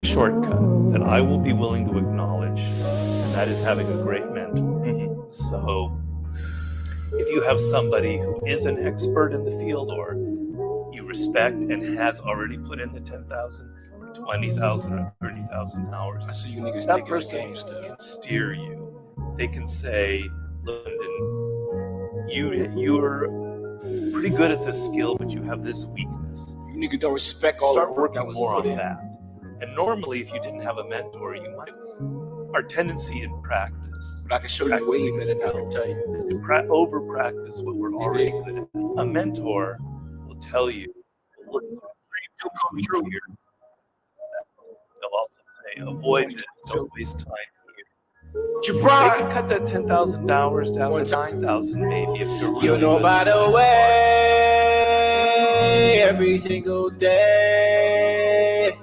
shortcut that I will be willing to acknowledge, and that is having a great mentor. So if you have somebody who is an expert in the field or you respect and has already put in the 10,000 or 20,000 or 30,000 hours, I see you niggas that think it's a person game still. can steer you. They can say, Lyndon, you're pretty good at this skill, but you have this weakness. You niggas don't respect all the Start work that working was more put on in. that. And normally, if you didn't have a mentor, you might. Our tendency in practice, But I can show you way better than I can tell you. is to over practice what we're already good at. A mentor will tell you, look, It'll come true. here. They'll also say, avoid this, don't waste time here. They Jibran, can cut that 10,000 hours down to 9,000 maybe if you're really you know good, by the really way, every single day.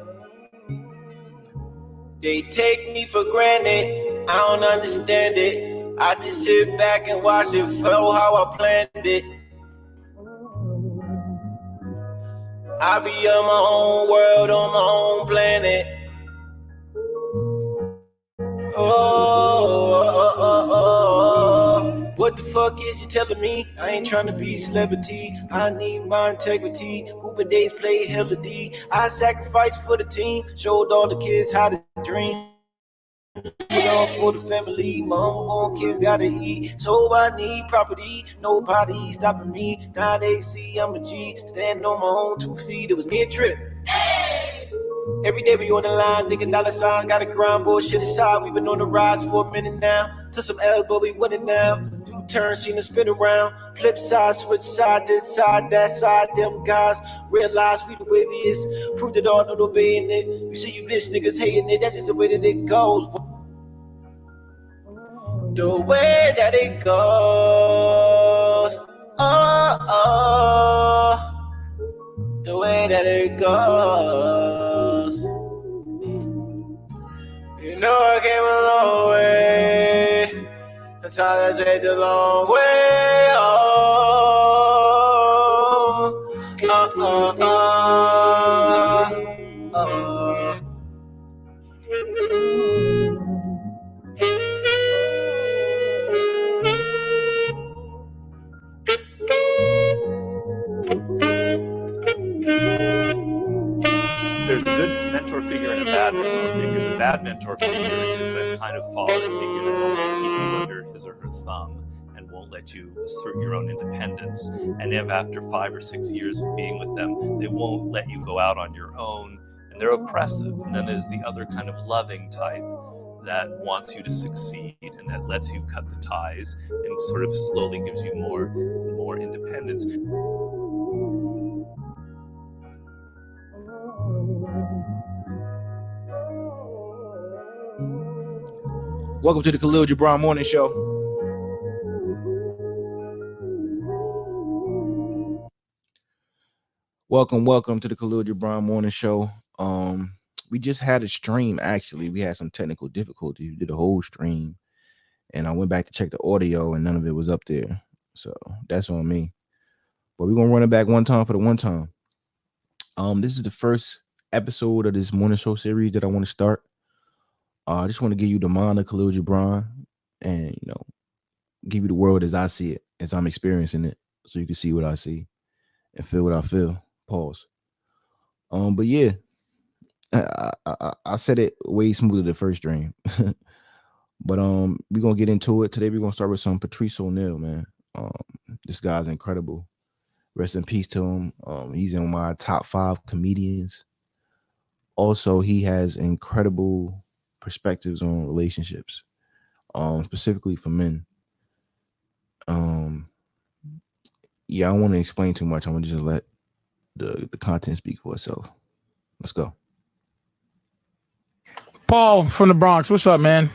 They take me for granted, I don't understand it. I just sit back and watch it flow how I planned it. I be on my own world, on my own planet. Oh. What the fuck is you telling me? I ain't trying to be celebrity. I need my integrity. Hoopin' days play hella D. I sacrifice for the team. Showed all the kids how to dream. Put on for the family, my unborn kids gotta eat. So I need property, nobody stopping me. Now they see I'm a G, stand on my own 2 feet. It was me a trip. Every day we on the line, thinking dollar signs, gotta grind bullshit aside. We been on the rides for a minute now. Took some L's, but we winning now. U-turn, seen it spin around. Flip side, switch side, this side, that side. Them guys realize we the waviest. Proved it all, no obeying it. We see you bitch niggas hating it, that's just the way that it goes. The way that it goes. Oh. The way that it goes. You know I came a long way. Sometimes I take the long way home. There's a good mentor figure and a bad mentor figure. The bad mentor figure is that kind of father figure that wants to keep you under his or her thumb and won't let you assert your own independence. And if after 5 or 6 years of being with them, they won't let you go out on your own, and they're oppressive. And then there's the other kind of loving type that wants you to succeed and that lets you cut the ties and sort of slowly gives you more independence. Welcome to the Khalil Jibran Morning Show. Welcome to the Khalil Jibran Morning Show. We just had a stream, actually. We had some technical difficulties. We did a whole stream, and I went back to check the audio, and none of it was up there. So that's on me. But we're gonna run it back one time for the one time. This is the first episode of this morning show series that I want to start. I just want to give you the mind of Khalil Jibran and, give you the world as I see it, as I'm experiencing it, so you can see what I see and feel what I feel. Pause. But yeah, I said it way smoother the first stream. But we're gonna get into it. Today we're gonna start with some PATRICE NEAL, man. This guy's incredible. Rest in peace to him. He's in my top 5 comedians. Also, he has incredible perspectives on relationships, specifically for men. Yeah, I don't want to explain too much. I'm gonna just let the content speak for itself. Let's go. Paul from the Bronx, what's up, man?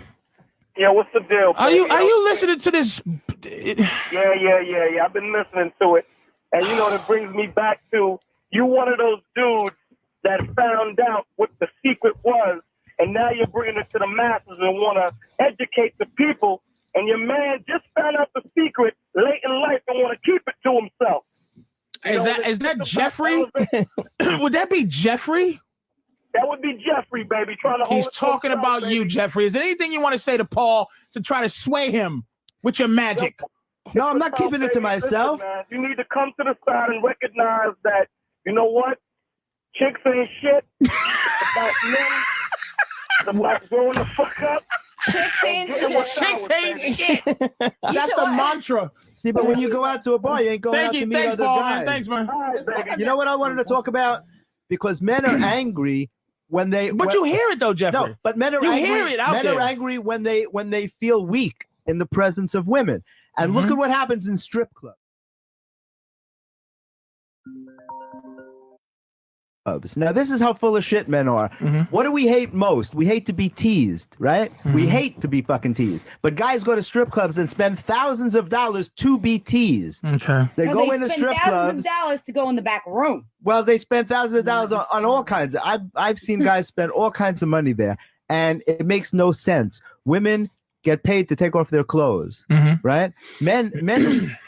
Yeah, what's the deal? Are you listening to this? Yeah. I've been listening to it, and that brings me back to you. One of those dudes that found out what the secret was, and now you're bringing it to the masses and want to educate the people. And your man just found out the secret late in life and want to keep it to himself. Is that Jeffrey? Would that be Jeffrey? That would be Jeffrey, baby, trying to hold He's it talking himself, about baby. you, Jeffrey. Is there anything you want to say to Paul to try to sway him with your magic? No, I'm not keeping it to Baby, myself. listen, man, you need to come to the side and recognize that, you know what? Chicks ain't shit. It's about men. It's about growing the fuck up. Chicks ain't Chicks ain't shit. That's the mantra. See, but when you go out to a bar, you ain't going out to meet Thanks, other Paul, guys. man. Thanks, man. All right, baby. You know what I wanted to talk about? Because men are angry when they. But you hear it though, Jeffrey. No, but men are You angry. hear it out men there. are angry when they feel weak in the presence of women. And look at what happens in strip clubs. Now, this is how full of shit men are. What do we hate most? We hate to be teased, right? We hate to be fucking teased. But guys go to strip clubs and spend thousands of dollars to be teased. Okay. They No, go they into spend strip thousands clubs. of dollars to go in the back room. Well, they spend thousands of dollars on all kinds. I've seen guys spend all kinds of money there, and it makes no sense. Women get paid to take off their clothes, right? Men,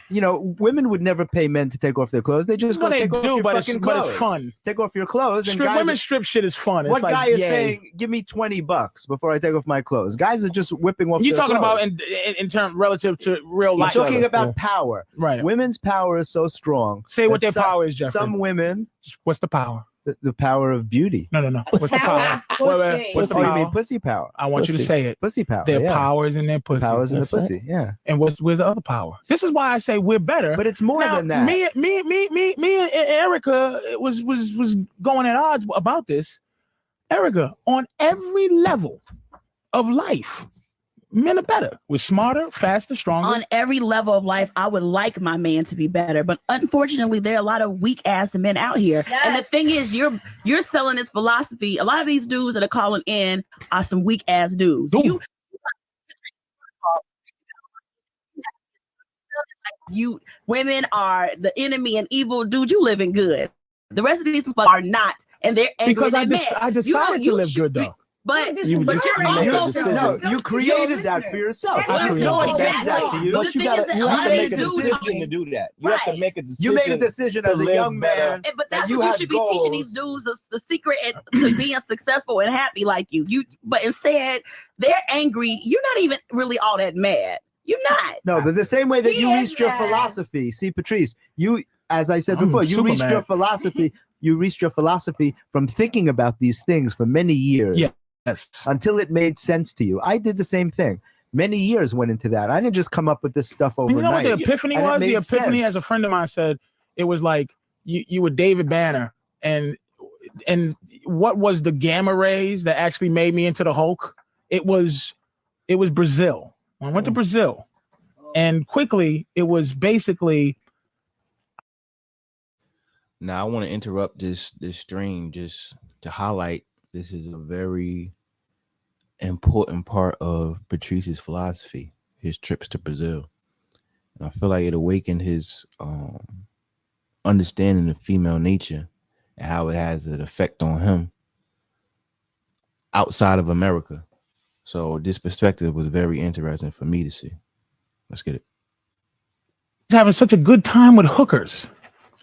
you know, women would never pay men to take off their clothes. They just go Well, they take off do, your but fucking it's clothes. fun. Take off your clothes, and Women's strip shit is fun. What It's like, guy is yay. saying, "Give me $20 before I take off my clothes"? Guys are just whipping off. You're their talking clothes. about in terms relative to real I'm life. talking about power. Right. Women's power is so strong. Say what that their power is, Jeffrey. Some women. What's the power? The power of beauty. No. What's the power? What's the Oh, you power? mean pussy power? I want you to Pussy. say it. Pussy power. Their yeah. power is in their pussy. Powers in the That's right. pussy. Yeah. And where's the other power? This is why I say we're better. But it's more Now, than that. Me and Erica was going at odds about this. Erica, on every level of life, men are better. We're smarter, faster, stronger. On every level of life, I would like my man to be better, but unfortunately, there are a lot of weak ass men out here. Yes. And the thing is, you're selling this philosophy. A lot of these dudes that are calling in are some weak ass dudes. You women are the enemy and evil, dude. You living good. The rest of these people are not, and they're angry. because I and they're mad. I decided to live good though. But This You is just- you're you made a also decision. No, you created that for yourself. I created No one it. does that to you. But But the you thing gotta is that you a have lot to of make a these dudes decision are- to do that. You have to Right. make a decision. You made a decision to as a live young better. man. But that's you what you had should be teaching goals. these dudes the secret to being successful and happy like you. But instead, they're angry. You're not even really all that mad. You're not. No, but the same way that He you is reached your mad. philosophy. See, Patrice, you, as I said I'm before, you super reached mad. your philosophy. You reached your philosophy from thinking about these things for many years. Yeah. Yes. Until it made sense to you. I did the same thing. Many years went into that. I didn't just come up with this stuff overnight. You know what the epiphany And it was? The made epiphany, sense. as a friend of mine said, it was like you were David Banner, and what was the gamma rays that actually made me into the Hulk? It was Brazil. When I went to Brazil, and quickly it was basically. Now I want to interrupt this stream just to highlight this is a very important part of Patrice's philosophy, his trips to Brazil. And I feel like it awakened his understanding of female nature and how it has an effect on him outside of America. So this perspective was very interesting for me to see. Let's get it. Having such a good time with hookers.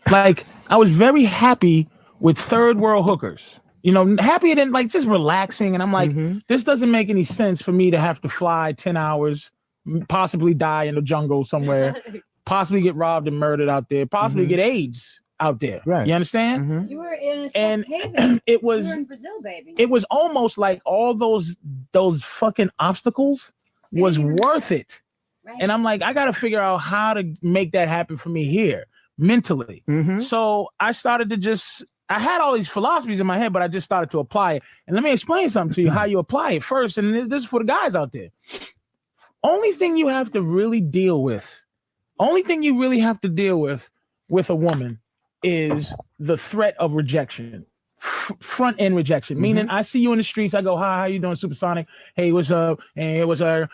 Like, I was very happy with third world hookers. You know, happier than like just relaxing. And I'm like, this doesn't make any sense for me to have to fly 10 hours, possibly die in the jungle somewhere, possibly get robbed and murdered out there, possibly get AIDS out there. Right. You understand? You were in a And sex haven. it was You were in Brazil, baby. it was almost like all those fucking obstacles was worth it. Right. And I'm like, I got to figure out how to make that happen for me here mentally. So I started to I had all these philosophies in my head, but I just started to apply it. And let me explain something to you, how you apply it first. And this is for the guys out there. Only thing you have to really deal with, with a woman is the threat of rejection. Front end rejection, meaning I see you in the streets. I go, hi, how you doing, Supersonic? Hey, what's up? Hey, what's up?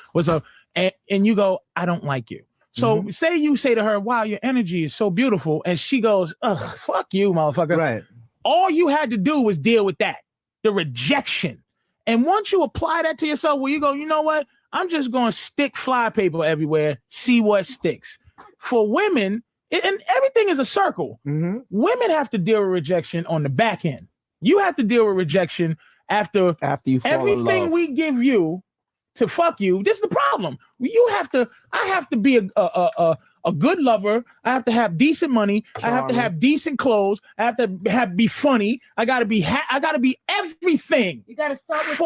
And you go, I don't like you. So say you say to her, wow, your energy is so beautiful. And she goes, ugh, fuck you, motherfucker. Right. All you had to do was deal with that, the rejection. And once you apply that to yourself, where you go, you know what? I'm just going to stick fly paper everywhere, see what sticks. For women, and everything is a circle. Women have to deal with rejection on the back end. You have to deal with rejection after you fall in everything love. we give you to fuck you. This is the problem. I have to be a good lover. I have to have decent money. I have to have decent clothes. I have to be funny. I gotta be everything. You gotta start with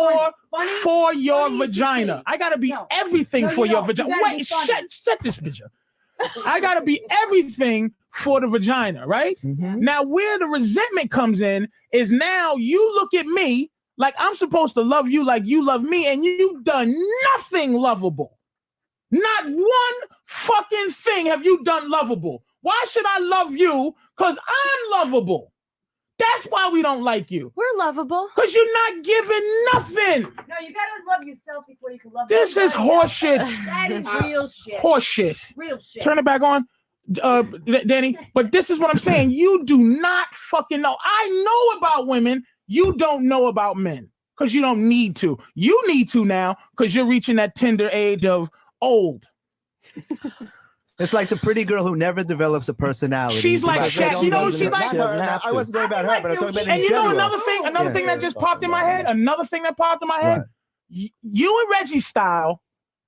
for your vagina. I gotta be everything for your vagina. Wait, shut this bitch up. I gotta be everything for the vagina, right? Now, where the resentment comes in is now you look at me like I'm supposed to love you like you love me, and you've done nothing lovable. Not one fucking thing have you done lovable. Why should I love you? Because I'm lovable. That's why we don't like you. We're lovable. Because you're not giving nothing. No, you gotta love yourself before you can love This is horseshit. That is real shit. Horseshit. Real shit. Turn it back on, Danny. But this is what I'm saying. You do not fucking know. I know about women. You don't know about men because you don't need to. You need to now because you're reaching that tender age of old. It's like the pretty girl who never develops a personality. She's like Shaq. You know what she's like? I wasn't talking about her, but I'm talking about And you know another thing that just popped in my head? Another thing that popped in my head? You and Reggie's style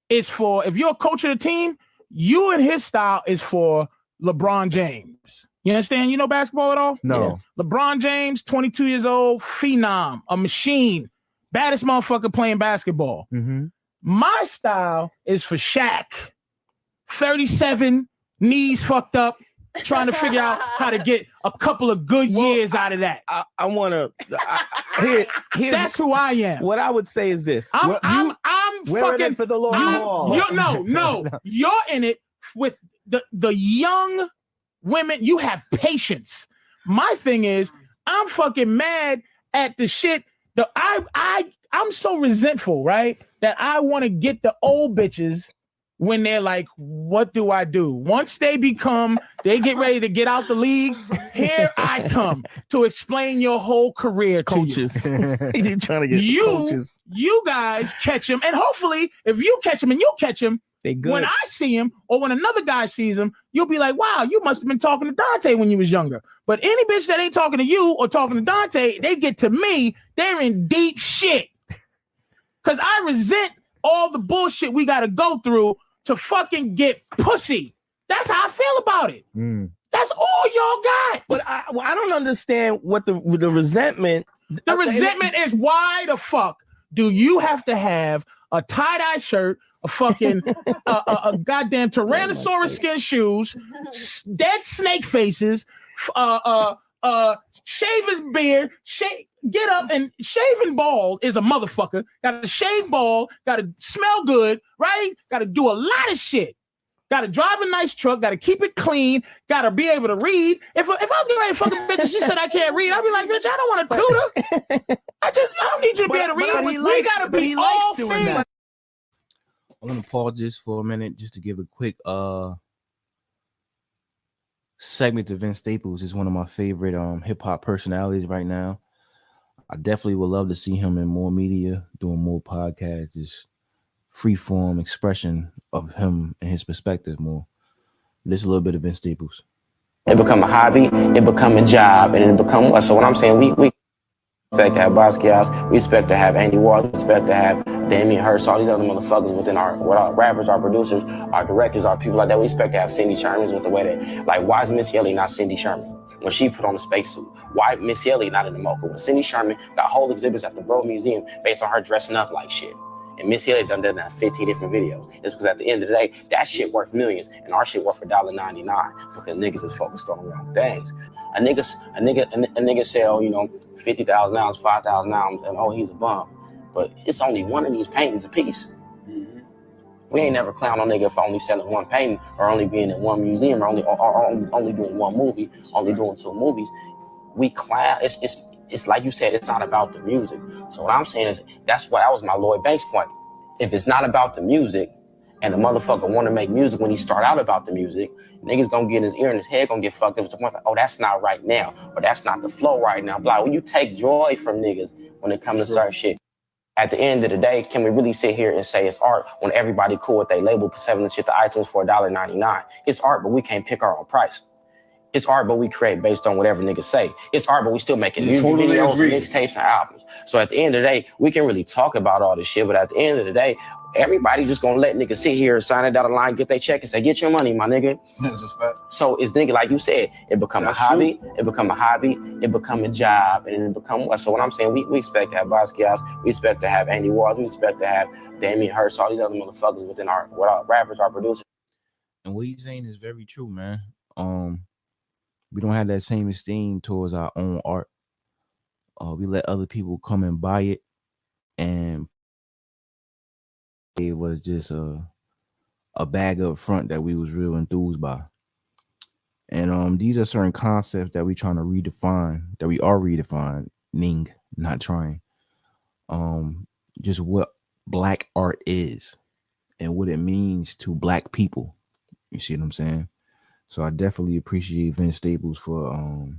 is for, if you're a coach of the team, you and his style is for LeBron James. You understand? You know basketball at all? No. Yeah. LeBron James, 22 years old, phenom, a machine, baddest motherfucker playing basketball. My style is for Shaq. 37, knees fucked up, trying to figure out how to get a couple of good years out of that. I want to. That's who I am. What I would say is this: I'm fucking for the long haul. No. You're in it with the young women. You have patience. My thing is, I'm fucking mad at the shit. I'm so resentful, right? That I want to get the old bitches. When they're like, what do I do? Once they get ready to get out the league, here I come to explain your whole career coaches. to you. Trying to get coaches. You guys catch them, and hopefully, if you catch them and you catch them, they good. When I see him or when another guy sees him, you'll be like, wow, you must have been talking to Dante when you was younger. But any bitch that ain't talking to you or talking to Dante, they get to me, they're in deep shit. Because I resent all the bullshit we got to go through to fucking get pussy. That's how I feel about it. That's all y'all got. But I don't understand what the resentment. The resentment is why the fuck do you have to have a tie-dye shirt, a fucking a goddamn Tyrannosaurus skin shoes, dead snake faces, shave his beard, get up and shaving bald is a motherfucker. Got to shave bald, got to smell good, right? Got to do a lot of shit. Got to drive a nice truck, got to keep it clean, got to be able to read. If I was getting ready to fuck a bitch and she said I can't read, I'd be like, bitch, I don't want a tutor. I don't need you to be able to read. We got to be all things. I'm going to pause this for a minute just to give a quick segment to Vince Staples. Is one of my favorite hip-hop personalities right now. I definitely would love to see him in more media, doing more podcasts, just free-form expression of him and his perspective more. Just a little bit of Vince Staples. It become a hobby, it become a job, and it become what? So what I'm saying, we expect to have Basquiat's, we expect to have Andy Warhol, we expect to have Damien Hirst, all these other motherfuckers within our rappers, our producers, our directors, our people like that. We expect to have Cindy Sherman with the way that, like, why is Missy Elliott not Cindy Sherman? When she put on the spacesuit, why Missy Elliott not in the mocha? When Cindy Sherman got whole exhibits at the Broad Museum based on her dressing up like shit. And Missy Elliott done that in 15 different videos. It's because at the end of the day, that shit worth millions and our shit worth $1.99 because niggas is focused on the wrong things. A nigga sell, 50,000 ounces, 5,000 ounces, and oh, he's a bum. But it's only one of these paintings a piece. We ain't never clown on nigga for only selling one painting or only being in one museum or only doing one movie, only doing 2 movies. We clown. It's like you said, it's not about the music. So what I'm saying is that was my Lloyd Banks point. If it's not about the music and the motherfucker want to make music when he start out about the music, niggas gonna get in his ear and his head gonna get fucked up to the point like, oh, that's not right now, or that's not the flow right now. Blah. When you take joy from niggas when it comes to certain shit, at the end of the day, can we really sit here and say it's art when everybody cool with they label selling shit to iTunes for $1.99? It's art, but we can't pick our own price. It's art, but we create based on whatever niggas say. It's art, but we still making music videos, mixtapes, and albums. So at the end of the day, we can really talk about all this shit, but at the end of the day, everybody just gonna let niggas sit here, sign it down the line, get their check, and say, get your money, my nigga. That's just fact. So it's nigga, like you said, it become a hobby, it become a job, and it become what? So what I'm saying, we expect to have Basquiat's, we expect to have Andy Walls, we expect to have Damien Hirst, all these other motherfuckers within our rappers, our producers. And what he's saying is very true, man. We don't have that same esteem towards our own art. We let other people come and buy it, and it was just a bag up front that we was real enthused by. And these are certain concepts that we trying to redefine, that we are redefining, not trying. Just what Black art is and what it means to Black people. You see what I'm saying? So I definitely appreciate Vince Staples for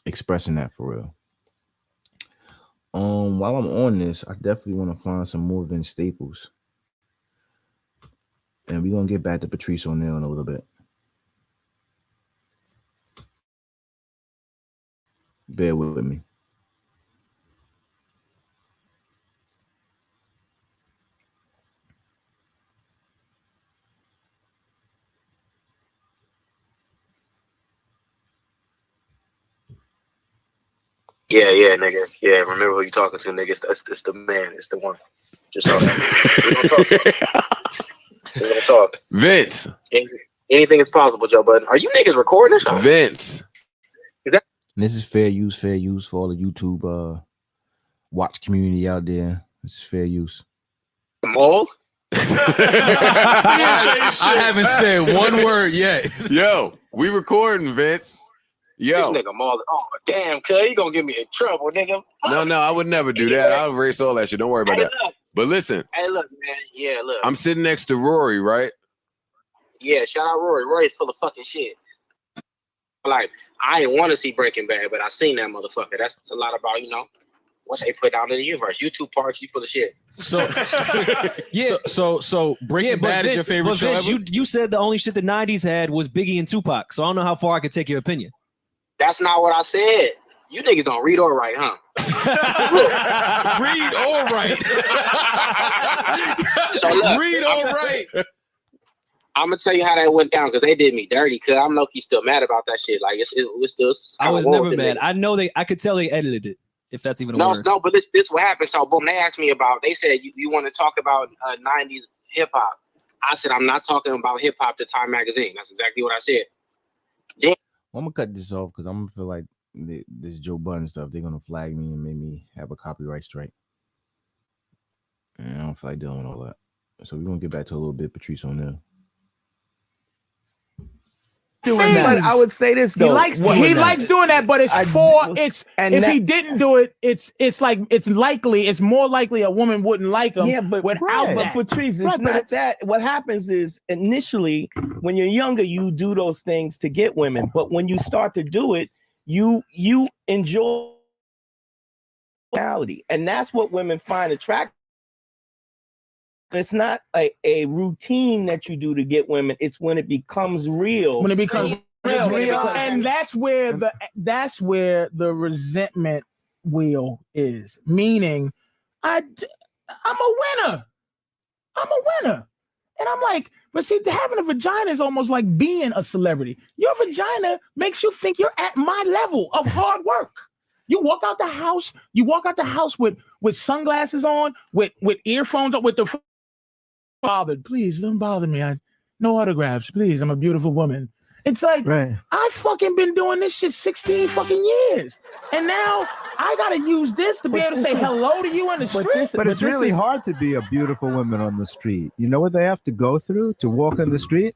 expressing that for real. While I'm on this, I definitely want to find some more Vince Staples. And we're gonna get back to Patrice O'Neal in a little bit. Bear with me. Yeah, nigga. Yeah, remember who you talking to, nigga. It's the man. It's the one. Just we're gonna talk. Vince. Anything is possible, Joe Budden. Are you niggas recording this? Vince. This is fair use for all the YouTube watch community out there. This is fair use. Mole? I haven't said one word yet. Yo, we recording, Vince. Yo. This nigga Maul. Oh, damn, cuz you gonna get me in trouble, nigga. No, I would never do that. I'll erase all that shit. Don't worry about that. Look. But listen. Hey, look, man. Yeah, look. I'm sitting next to Rory, right? Yeah, shout out Rory. Rory's full of fucking shit. Like, I didn't want to see Breaking Bad, but I seen that motherfucker. That's a lot about, you know, what they put out in the universe. YouTube parts, you full of shit. So Breaking Bad is your favorite show ever? You said the only shit the 90s had was Biggie and Tupac, so I don't know how far I could take your opinion. That's not what I said. You niggas don't read or write, huh? Read or write. So look, read or write. I'm gonna tell you how that went down because they did me dirty. Cause I'm low-key still mad about that shit. Like it's still. I was never mad. I know I could tell they edited it. If that's even a word. No, but this what happened. So boom, they asked me about. They said you want to talk about 90s hip hop. I said I'm not talking about hip hop to Time Magazine. That's exactly what I said. Well, I'm gonna cut this off because I'm gonna feel like this Joe Budden stuff. They're gonna flag me and make me have a copyright strike. And I don't feel like dealing with all that. So we're gonna get back to a little bit Patrice O'Neal. Doing that. But I would say this though. He likes doing that, but if he didn't do it, it's more likely a woman wouldn't like him. Yeah, but Patrice, it's not that. What happens is initially when you're younger, you do those things to get women, but when you start to do it, you enjoy reality, and that's what women find attractive. It's not a routine that you do to get women. It's when it becomes real. When it becomes real. And that's where the resentment wheel is. Meaning, I'm a winner. And I'm like, but see, having a vagina is almost like being a celebrity. Your vagina makes you think you're at my level of hard work. You walk out the house with sunglasses on, with earphones on, with the bothered. Please don't bother me. No autographs, please. I'm a beautiful woman. It's like I've fucking been doing this shit 16 fucking years, and now I gotta use this to be able to say hello to you on the street. But it's really hard to be a beautiful woman on the street. You know what they have to go through to walk on the street?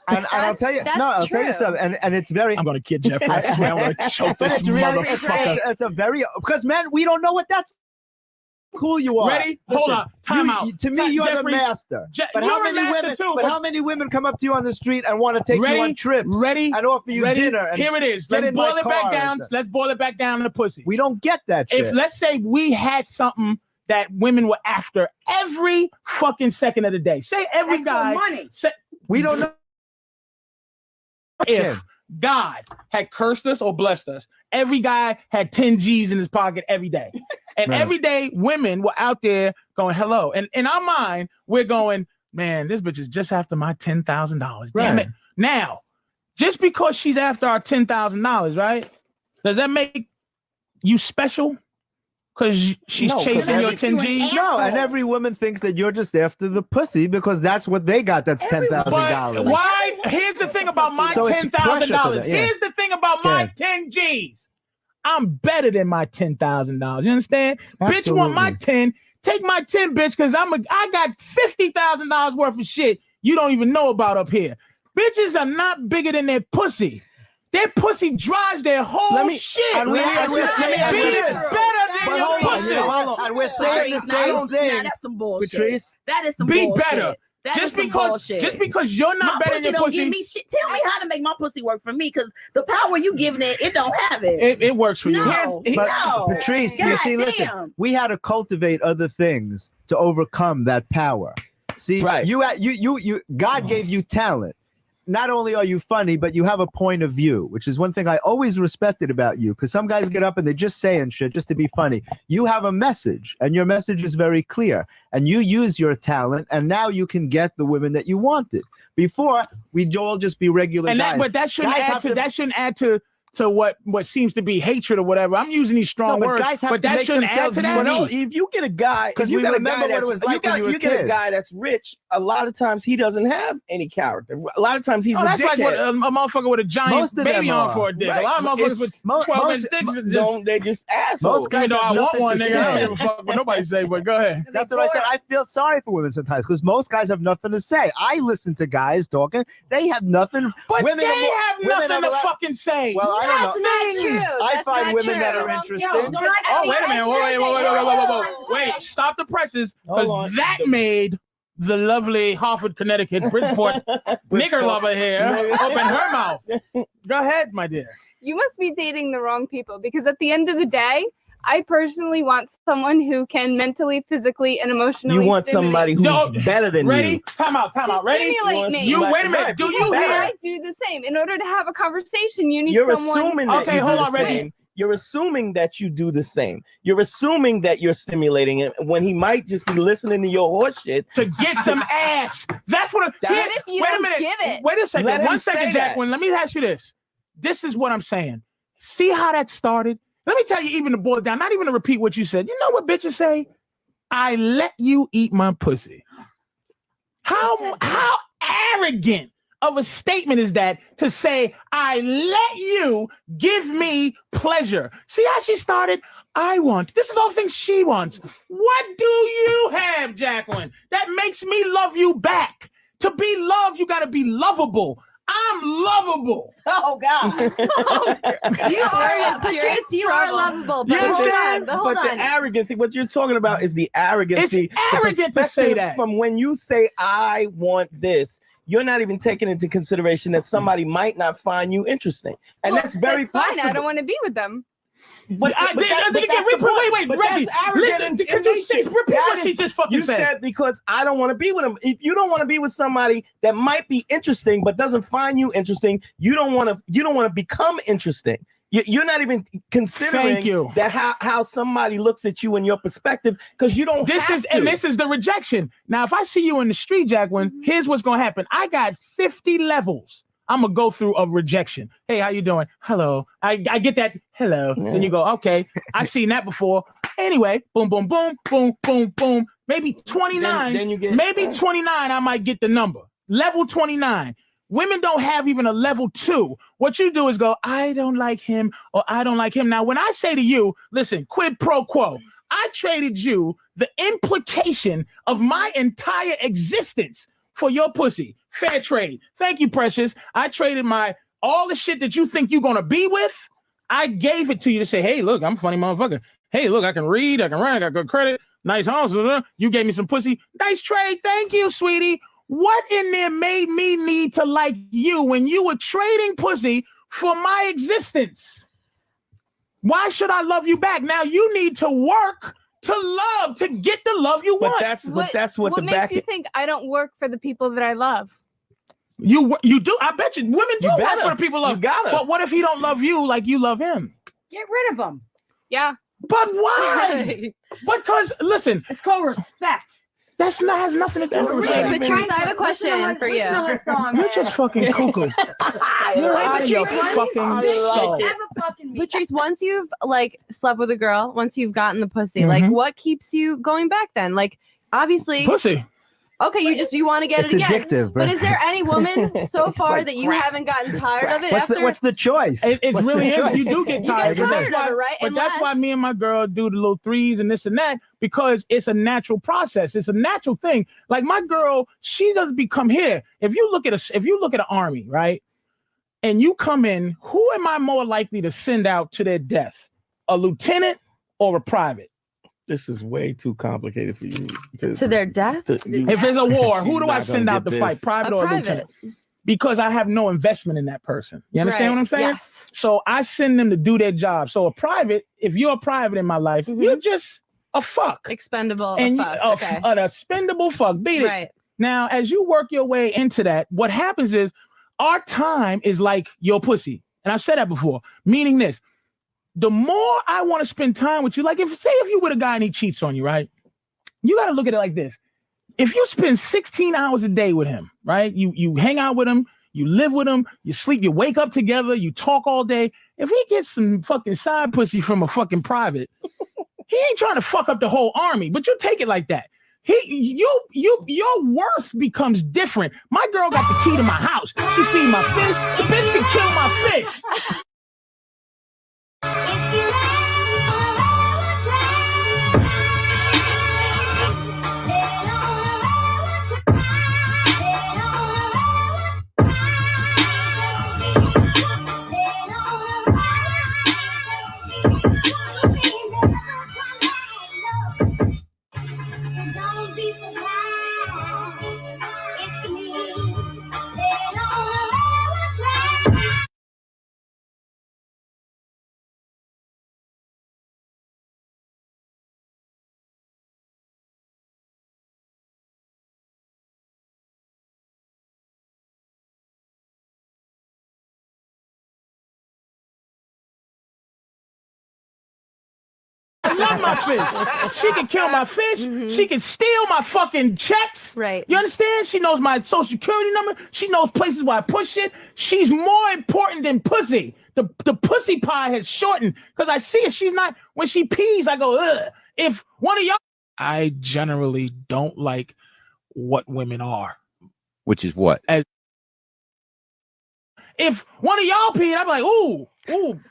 And I'll tell you, I'll tell you something, and it's very. I'm gonna kid Jeffrey. I swear I'm gonna choke this motherfucker. It's a very because men, we don't know what that's. Cool you are. Ready? Hold on. Time out. To me, you're Jeffrey, the master. But how many women come up to you on the street and want to take you on trips? And offer you dinner? And here it is. Let's boil it back down. Let's boil it back down to pussy. We don't get that shit. If let's say we had something that women were after every fucking second of the day. Say every guy. Money. Say, we don't know. If God had cursed us or blessed us, every guy had 10 G's in his pocket every day. And every day, women were out there going, hello. And in our mind, we're going, man, this bitch is just after my $10,000. Damn it. Now, just because she's after our $10,000, right? Does that make you special? Because she's chasing your 10 G's? No, and every woman thinks that you're just after the pussy because that's what they got. That's $10,000. Why? Here's the thing about my $10,000. Here's the thing about my 10 G's. I'm better than my $10,000. You understand? Absolutely. Bitch want my 10. Take my 10, bitch, because I got $50,000 worth of shit you don't even know about up here. Bitches are not bigger than their pussy. Their pussy drives their whole shit. And we're saying your pussy. And we're saying the same thing. That's some bullshit. Patrice, that is some be bullshit. Better. Just because you're not better than your pussy. Give me shit. Tell me how to make my pussy work for me, because the power you giving it don't have it. It works for you. But Patrice, you see, listen, we had to cultivate other things to overcome that power. See, God gave you talent. Not only are you funny, but you have a point of view, which is one thing I always respected about you, because some guys get up and they're just saying shit just to be funny. You have a message, and your message is very clear, and you use your talent, and now you can get the women that you wanted. Before, we'd all just be regular guys. But that shouldn't add to what seems to be hatred or whatever. I'm using these strong words, but that shouldn't add to that. No, if you get a guy, because we remember what it was like when you were a kid. Get a guy that's rich, a lot of times he doesn't have any character. A lot of times he's a that's dickhead. like what, a motherfucker with a giant baby on for a dick. Right. A lot of motherfuckers with 12-inch dicks they're just assholes. Most guys I want one, say. nigga. I don't give a fuck what nobody say, but go ahead. That's what I said. I feel sorry for women sometimes because most guys have nothing to say. I listen to guys talking; they have nothing. But they have nothing to fucking say. Well, I don't know. I find women that are interesting. Oh, wait a minute. Wait, stop the presses, because that made the lovely Hartford, Connecticut, Bridgeport nigger lover here open her mouth. Go ahead, my dear. You must be dating the wrong people, because at the end of the day, I personally want someone who can mentally, physically, and emotionally. You want somebody who's better than ready? you. Time out. Ready? Stimulate me. You wait a minute. Do you hear? I do the same. In order to have a conversation, you need You're someone. assuming that okay, hold on, ready? You're assuming that you do the same. You're assuming that you're stimulating him when he might just be listening to your horse shit to get some ass. That's what. Wait a minute. Give it. Wait a second. 1 second, Jacqueline. Let me ask you this. This is what I'm saying. See how that started? Let me tell you, even to boil it down, not even to repeat what you said. You know what bitches say? I let you eat my pussy. How arrogant of a statement is that to say, I let you give me pleasure? See how she started? I want. This is all things she wants. What do you have, Jacqueline, that makes me love you back? To be loved, you got to be lovable. I'm lovable. Oh God. You are, Patrice. You are lovable. But hold on. But the arrogancy, what you're talking about is the arrogancy. It's arrogant to say that. From when you say, I want this, you're not even taking into consideration that somebody might not find you interesting. And that's very possible. Fine. I don't want to be with them. Wait, Reggie, repeat what she just fucking said. You said because I don't want to be with him. If you don't want to be with somebody that might be interesting but doesn't find you interesting, you don't want to become interesting. You're not even considering that how somebody looks at you and your perspective, because you don't. And this is the rejection. Now, if I see you in the street, Jacqueline, here's what's gonna happen. I got 50 levels I'm gonna go through of rejection. Hey, how you doing? Hello. I get that. Hello. Yeah. Then you go, okay, I've seen that before. Anyway, boom, boom, boom, boom, boom, boom. Maybe 29. Then you get, maybe 29. I might get the number. Level 29. Women don't have even a level 2. What you do is go, I don't like him, or I don't like him. Now, when I say to you, listen, quid pro quo. I traded you the implication of my entire existence for your pussy. Fair trade. Thank you, precious. I traded all the shit that you think you're gonna be with. I gave it to you to say, hey, look, I'm a funny motherfucker. Hey, look, I can read, I can write, I got good credit, nice house. You gave me some pussy. Nice trade. Thank you, sweetie. What in there made me need to like you when you were trading pussy for my existence? Why should I love you back? Now you need to work to love, to get the love you want. But that's what makes you think I don't work for the people that I love? You do. I bet you women do work for the people love. You gotta. But what if he don't love you like you love him? Get rid of him. Yeah. But why? Because listen, it's called respect. That's not has nothing to do with respect. Patrice, I have a question for you. You're just fucking cuckoo. You're out of your fucking skull. Patrice, once you've like slept with a girl, once you've gotten the pussy, Mm-hmm. like what keeps you going back then? Like obviously pussy. Okay, you want to get It's it again. addictive, But right? is there any woman so far Like that you crack. haven't gotten tired of it What's the choice? It What's really the is. choice? You do get tired. You get But tired of it, right? But that's why me and my girl do the little threes and this and that, because it's a natural process. It's a natural thing. Like my girl, she doesn't become here. If you look at an army, right, and you come in, who am I more likely to send out to their death? A lieutenant or a private? This is way too complicated for you. To their death? If there's a war, who do I She's not send gonna out to get fight? this. Private A or a private. lieutenant? Because I have no investment in that person. You understand Right, what I'm saying? yes. So I send them to do their job. So a private, if you're a private in my life, you're just a fuck. Expendable. And a fuck. Okay. an expendable fuck. Beat it. Right. Now, as you work your way into that, what happens is our time is like your pussy. And I've said that before, meaning this. The more I want to spend time with you, like if you with a guy and he cheats on you, right? You got to look at it like this. If you spend 16 hours a day with him, right? You hang out with him, you live with him, you sleep, you wake up together, you talk all day. If he gets some fucking side pussy from a fucking private, he ain't trying to fuck up the whole army, but you take it like that. Your worth becomes different. My girl got the key to my house. She feed my fish. The bitch can kill my fish. I love my fish. She can kill my fish. She can steal my fucking checks. Right. You understand? She knows my social security number. She knows places where I push shit. She's more important than pussy. The pussy pie has shortened because I see it. She's not, when she pees, I go, ugh. If one of y'all, I generally don't like what women are. Which is what? If one of y'all peed, I'd be like, ooh,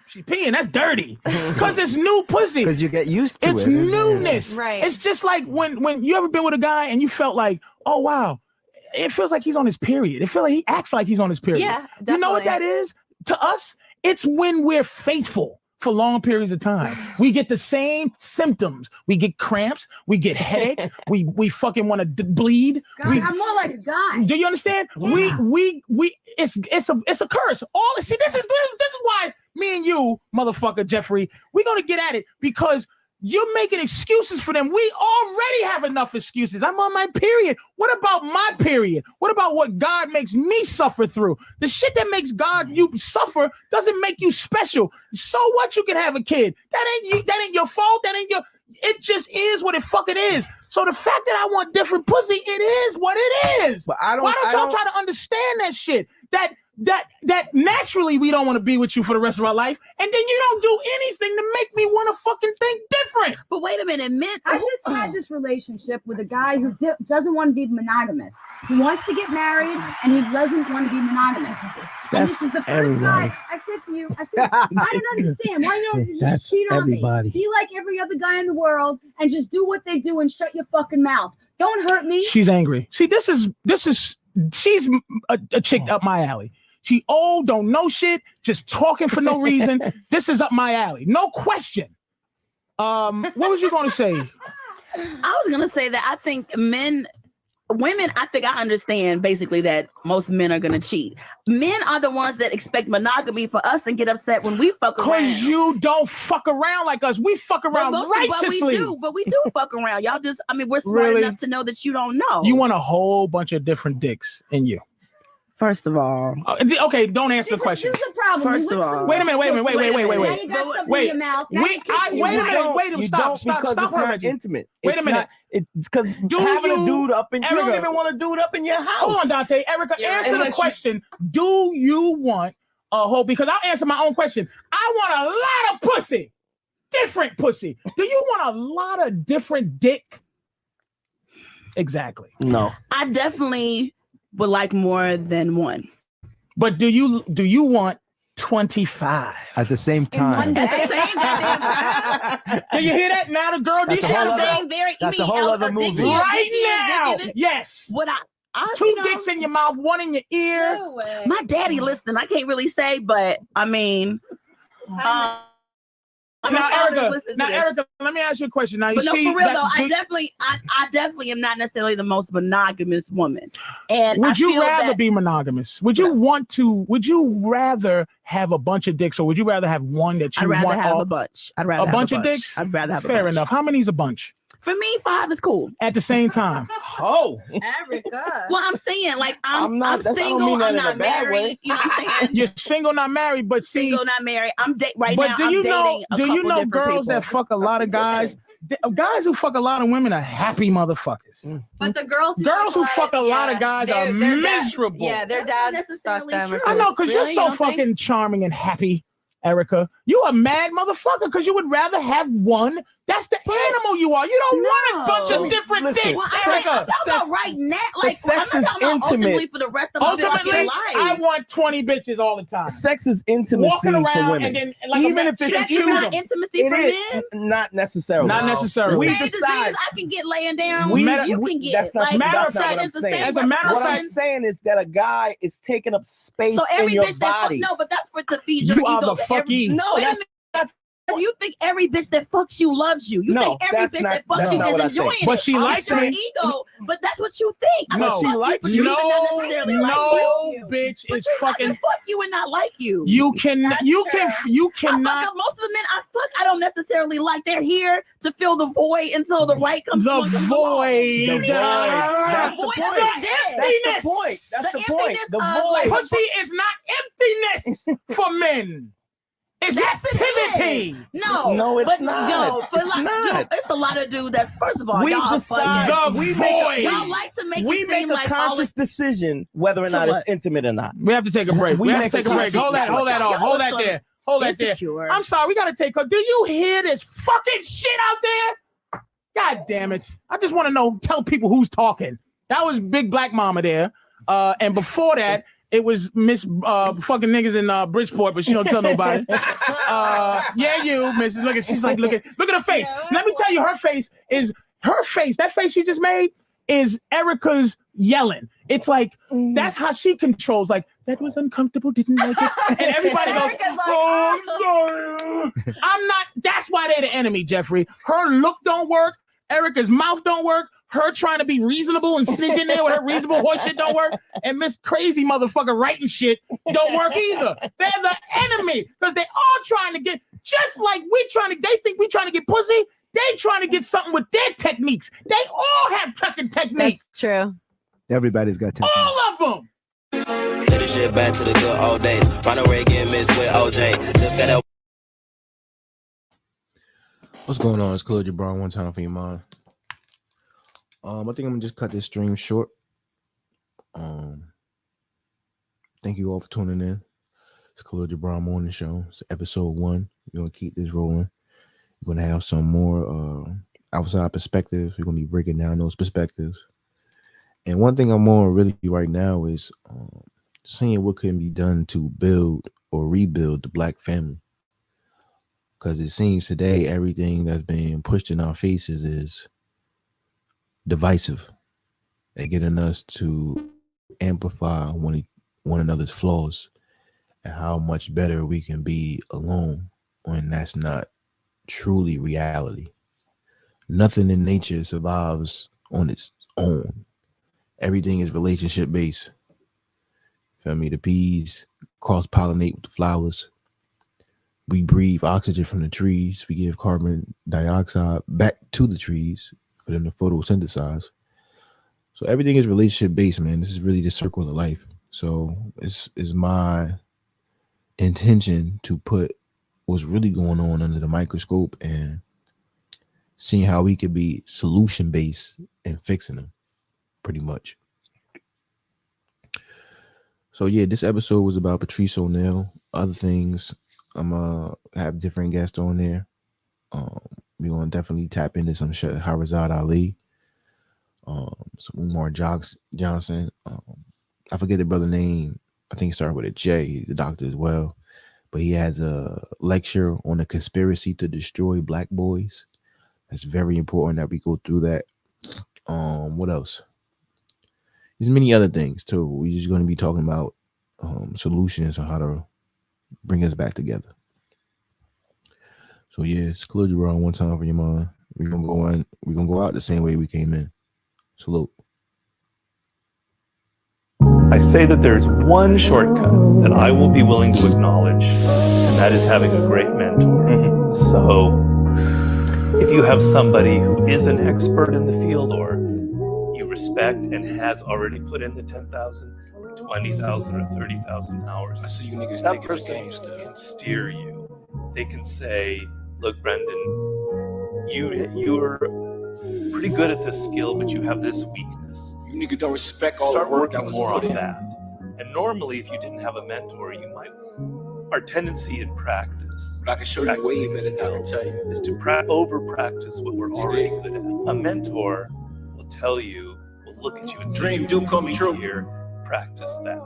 she's peeing. That's dirty. Because it's new pussy. Because you get used to it. It's newness. Right. It's just like when you ever been with a guy and you felt like, oh, wow, it feels like he's on his period. It feels like he acts like he's on his period. Yeah, definitely. You know what that is? To us, it's when we're faithful for long periods of time. We get the same symptoms. We get cramps. We get headaches. we fucking want to bleed. God, I'm more like a guy. Do you understand? Yeah. It's a curse. This is why me and you, motherfucker Jeffrey, we're gonna get at it because you're making excuses for them. We already have enough excuses. I'm on my period. What about my period? What about what God makes me suffer through? The shit that makes you suffer doesn't make you special. So what? You can have a kid. That ain't your fault. It just is what it fucking is. So the fact that I want different pussy, it is what it is. But Why don't y'all try to understand that shit? That naturally we don't want to be with you for the rest of our life, and then you don't do anything to make me want to fucking think different. But wait a minute, men. I just had this relationship with a guy who doesn't want to be monogamous. He wants to get married, and he doesn't want to be monogamous. And this is the first guy I said to you, I don't understand. Why don't you just cheat on me? Be like every other guy in the world and just do what they do and shut your fucking mouth. Don't hurt me. She's angry. See, she's a chick up my alley. She old, don't know shit, just talking for no reason. This is up my alley. No question. What was you going to say? I was going to say that I think women, I think I understand basically that most men are going to cheat. Men are the ones that expect monogamy for us and get upset when we fuck around. Because you don't fuck around like us. We fuck around righteously. But we do fuck around. Y'all just, we're smart enough to know that you don't know. You want a whole bunch of different dicks in you. First of all, okay, don't answer the question. This is the problem. First of all, wait a minute. Now you got something in your mouth. Now Wait a minute. Stop because her, it's not Reggie. intimate. Wait a minute. It's because having a dude up in, you don't even want a dude up in your house. Hold on, Dante. Erica, answer the question. Do you want a whole? Because I'll answer my own question. I want a lot of pussy. Different pussy. Do you want a lot of different dick? Exactly. No. I definitely would like more than one. But do you want 25 at the same time? At the same time. Do you hear that? Now the girl, That's a whole other movie. Right now. Yes. What I two dicks in your mouth, one in your ear. No way. My daddy listening. I can't really say, but I mean, Now, Erica, let me ask you a question. Now, but no, for real though, I definitely am not necessarily the most monogamous woman. And would you rather be monogamous? Would you want to? Would you rather have a bunch of dicks, or would you rather have one that you want? I'd rather have a bunch. I'd rather a have bunch a of bunch. dicks. I'd rather have. Fair enough. How many is a bunch? For me, 5 is cool. At the same time. Oh. Erica. Well, I'm saying like I'm not single. I'm not married. You know what I'm saying? You're single, not married, but see, single, not married. I'm dating right but now. do you know? Do you know girls that fuck a lot of guys? Guys who fuck a lot of women are happy motherfuckers. But the girls who fuck a lot of guys are miserable. Their dads fuck them. I know, because you're so fucking charming and happy, Erica. You a mad motherfucker because you would rather have one. That's the animal you are. You don't want a bunch of different dicks. Well, I'm talking about right now. Like, sex I'm is not talking about intimate. ultimately for the rest of my fucking life. I want 20 bitches all the time. Sex is intimacy Walking around for women. and then, like, even if it's Sex is not intimacy for men. Not necessarily. Not necessarily. We Same decide. disease I can get laying down. We- you can get. That's not, like, that's not what I'm it's the saying. same As a matter of What I'm fact- saying is that a guy is taking up space So every in your bitch that body. no, but that's for to feed your You are ego. the fucky. No, Wait a that's minute. You think every bitch that fucks you loves you. You No, think every that's bitch not- that fucks that's you not what I is enjoying think. it. But she likes your me. ego. But that's what you think. I No. don't She fuck likes you, but you. you not necessarily like you. bitch But is you're not fucking. gonna fuck you and not like you. You cannot. You can. You I fuck cannot. up most of the men I fuck. I don't necessarily like. They're here to fill the void until the right comes. The along. void. The void. That's the void point. is dead. That's the point. That's the point. emptiness The of, void. like, Pussy is not emptiness for men. It's activity. No, it's but not. No, for It's like, not. It's a lot of dudes. That's first of all, We y'all decide. fucking- The we void. Y'all like to make we it make seem a like all conscious decision whether or To not what? it's intimate or not. We have to take a break. We We have to make take a a break. Hold that. Hold that off. Hold that there. Hold that there. insecure. I'm sorry. We gotta take her. Do you hear this fucking shit out there? God damn it! I just want to know. Tell people who's talking. That was Big Black Mama there. And before that, it was Miss fucking niggas in Bridgeport, but she don't tell nobody. Yeah, you, Miss. Look at. She's like, look at her face. Let me tell you, her face. That face she just made is Erica's yelling. It's like that's how she controls. Like that was uncomfortable. Didn't like it, and everybody goes, "Oh, I'm sorry." I'm not. That's why they're the enemy, Jeffrey. Her look don't work. Erica's mouth don't work. Her trying to be reasonable and sneak in there with her reasonable horse shit don't work. And Miss Crazy motherfucker writing shit don't work either. They're the enemy because they all trying to get, just like they think we trying to get pussy. They trying to get something with their techniques. They all have fucking techniques. That's true. Everybody's got techniques. All of them. Get the shit back to the good old days. Ronald Reagan mixed with OJ. Just got that. What's going on? It's Khalil Jibran. One time for your mind. I think I'm gonna just cut this stream short. Thank you all for tuning in. It's Khalil Jibran Morning Show. It's episode 1. We're gonna keep this rolling. We're gonna have some more outside perspectives. We're gonna be breaking down those perspectives. And one thing I'm on really right now is seeing what can be done to build or rebuild the Black family. Because it seems today everything that's being pushed in our faces is divisive. They're getting us to amplify one another's flaws and how much better we can be alone when that's not truly reality. Nothing in nature survives on its own. Everything is relationship based. Feel me? The bees cross-pollinate with the flowers. We breathe oxygen from the trees. We give carbon dioxide back to the trees for them to photosynthesize. So everything is relationship based, man. This is really the circle of life. So it's my intention to put what's really going on under the microscope and seeing how we could be solution based and fixing them, pretty much. So yeah, this episode was about Patrice O'Neal. Other things, I'm gonna have different guests on there. We're gonna definitely tap into some shit. Harazad Ali, some Umar Johnson. I forget the brother name. I think he started with a J. He's a doctor as well, but he has a lecture on the conspiracy to destroy black boys. It's very important that we go through that. What else? There's many other things too. We're just going to be talking about solutions on how to bring us back together. So yeah, it's Khalil Jibran one time for your mind. We're gonna go on. We're gonna go out the same way we came in. Salute. I say that there's one shortcut that I will be willing to acknowledge, and that is having a great mentor. So if you have somebody who is an expert in the field or you respect and has already put in the 10,000 or 20,000 or 30,000 hours, I see you niggas that person can steer you. They can say, look, Brendan, you're pretty good at this skill, but you have this weakness. You niggas don't respect all Start the work that working was more put on in. that. And normally, if you didn't have a mentor, you might. Our tendency in practice, but I can show you way better than I can tell you, is to over practice what we're already good at. A mentor will tell you, will look at you and say, dream do come true. Here, practice that.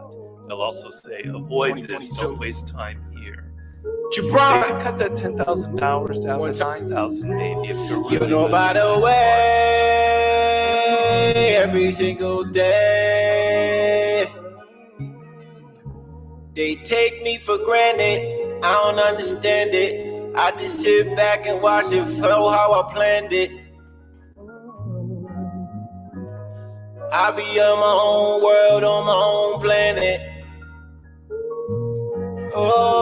They'll also say, avoid this, don't waste time here. Jibran, they could cut that 10,000 hours down to 9,000 maybe if you're really you know by the way, every single day they take me for granted. I don't understand it. I just sit back and watch it flow how I planned it. I be on my own world, on my own planet. Oh.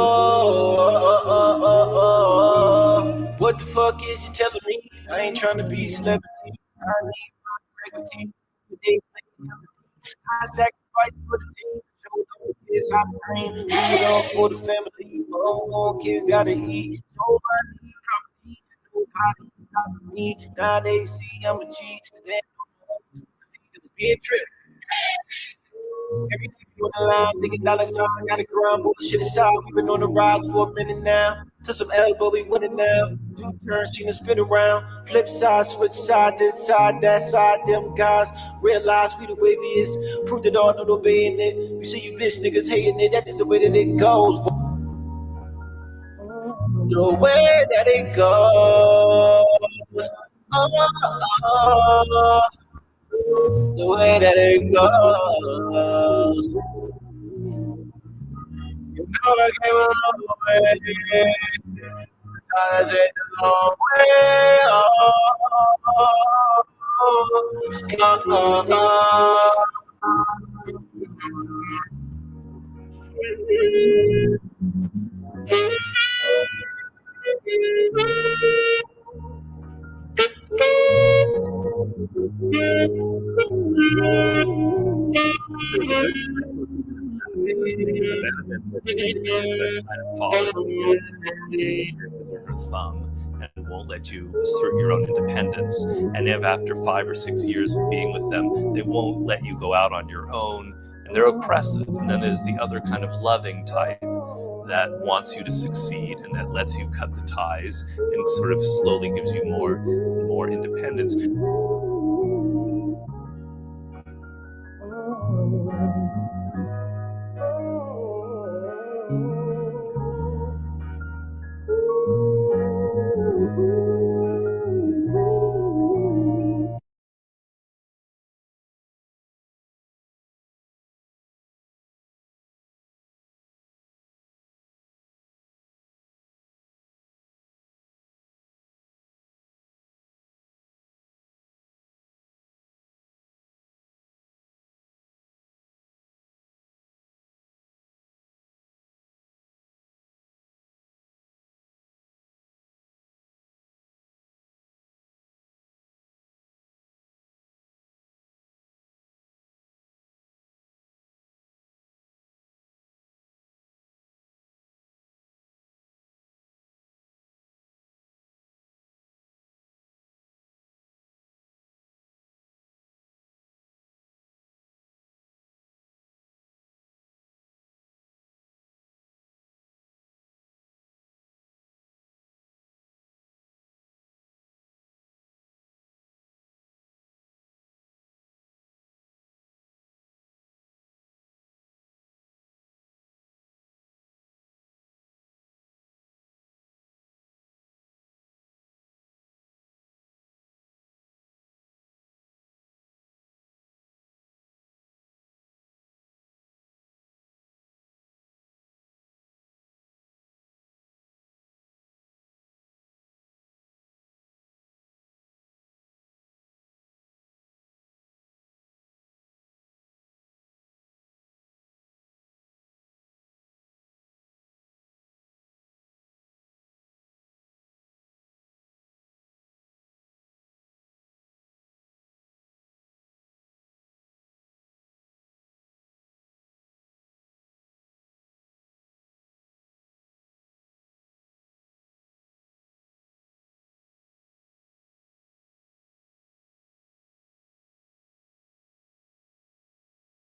What the fuck is you telling me? I ain't trying to be celebrity. I need my integrity. I sacrifice for the team. Show them kids how to dream. Put on for the family. All kids gotta eat. Nobody property. Nobody stopping me. Now they see I'm a G. Stand on be a trip. Everything on the line, thinking dollar sign, got a grind, bullshit aside. We've been on the rise for a minute now. Took some L, but we winning now. Two turns, seen us spin around. Flip side, switch side, this side, that side. Them guys realize we the waviest. Prove that all know obeying it. We see you bitch niggas hating it. That is the way that it goes. The way that it goes. Oh. The way that it goes. You know I came a long way. I take the long way. Her thumb and won't let you assert your own independence. And if after 5 or 6 years of being with them, they won't let you go out on your own, and they're oppressive. And then there's the other kind of loving type that wants you to succeed and that lets you cut the ties and sort of slowly gives you more independence.